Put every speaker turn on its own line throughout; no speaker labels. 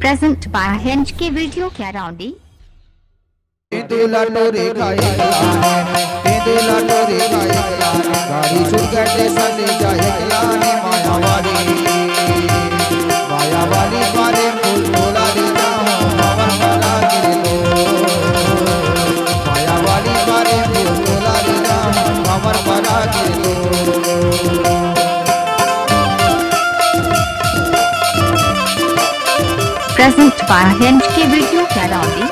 Present by Hinge के video क्या राउंडी
तेंदुला टोरे खाए खिलाने तेंदुला टोरे खाए खिलाने गाड़ी छूट गए स्टेशन ले जाए खिलाने मायावाली मारे फूल तोला ले जाऊं पावन वाला गिरे लो मायावाली मारे फूल तोला ले जाऊं पावन वाला गिरे लो।
Present by Hinge के वीडियो क्या राउंडी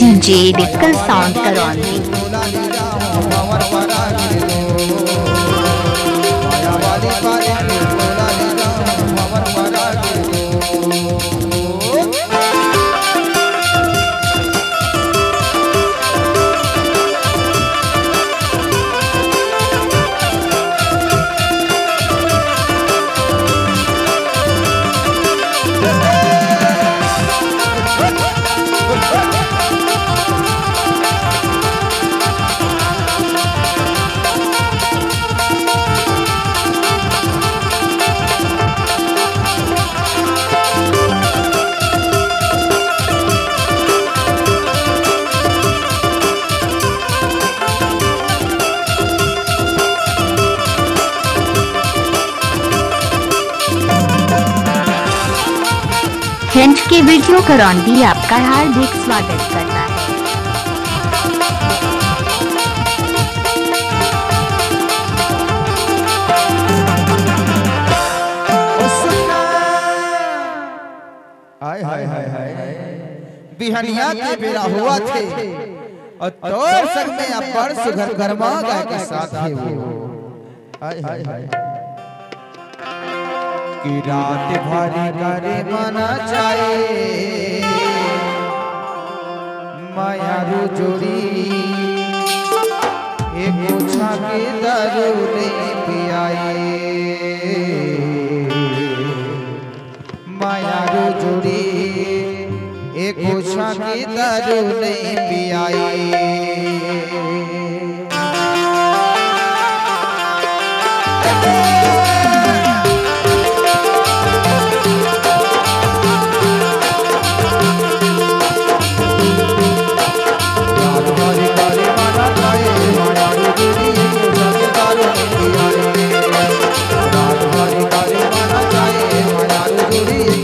DJ Dikkal Sound करवानी हिंज के वीडियो करौंदी आपका हार्दिक स्वागत करता है।
हाय हाय हाय हाय बिहनिया के बेरा हुआ थे और तोर संग में अपर सुघर गरमा गाय के साथ थे वो हाय हाय हाय कि रात भारी करे मना चाहे मायारू जोड़ी एक पूछा के दारू नहीं पियाए मायारू जोड़ी एक पूछा के दारू नहीं पियाए।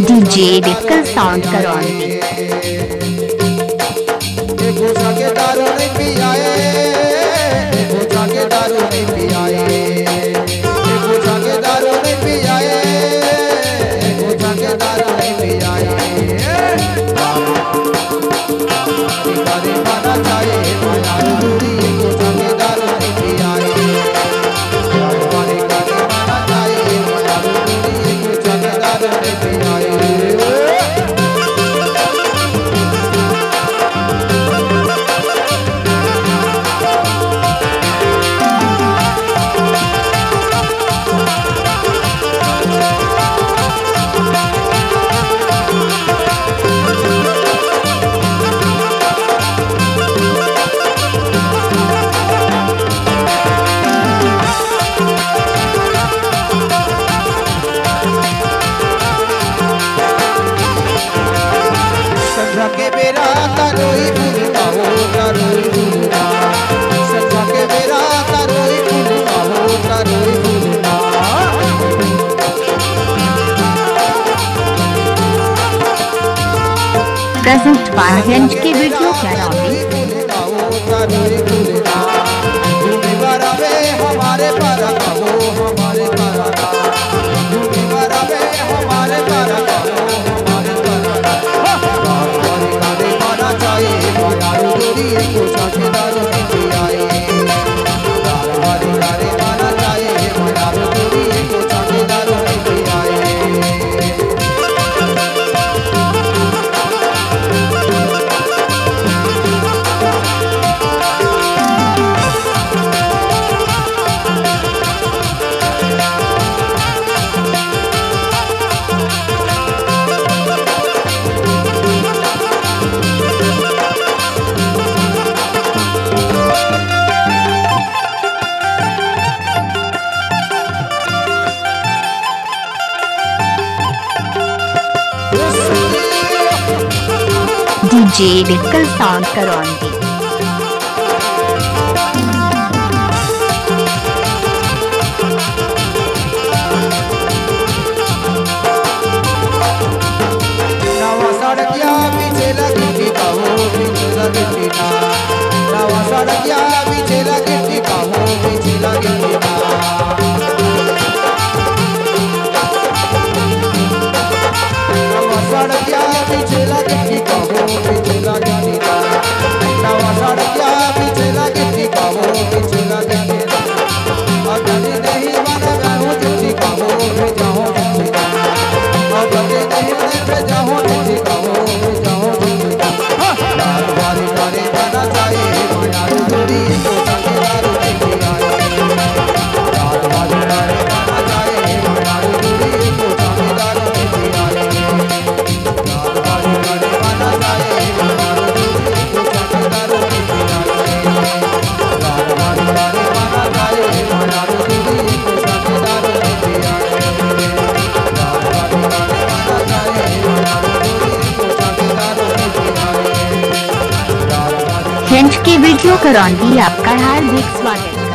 DJ Dikkal Sound करवानी
एक
प्रेजेंट बाय हिंज की वीडियो करौंदी।
हमारे पारा कहो हमारे पारा हमारे पारा माना चाहिए मायारू दूरी को साथीदार नहीं आए माना चाहिए मायारू दूरी को साथीदार नहीं आए।
DJ digital sound Karaundi.
नवा सड़किया पीछे लगी कहो पीछे लगी ना नवा सड़किया पीछे लगी कहो पीछे लगी ना नवा सड़किया पीछे लगी कहो पीछे लगी ना नवा सड़किया पीछे लगी कहो पीछे लगी ना अगले नहीं बन जाऊं तुझी कहो जाऊं अगले नहीं बन जाऊं तुझी कहो जाऊं लाल वाली वाली बना चाहिए मायारू दूरी को साथीदार नहीं आए लाल वाली वाली बना चाहिए मायारू दूरी को साथीदार नहीं आए लाल वाली वाली बना चाहिए मायारू दूरी को साथीदार नहीं आए लाल वाली वाली बना चाहिए मायारू दूरी को साथीदार नहीं आए लाल वाली वाली बना चाहिए मायारू दूरी को साथीदार नहीं आए।
हिंज की वीडियो करौंदी आपका हार्दिक स्वागत।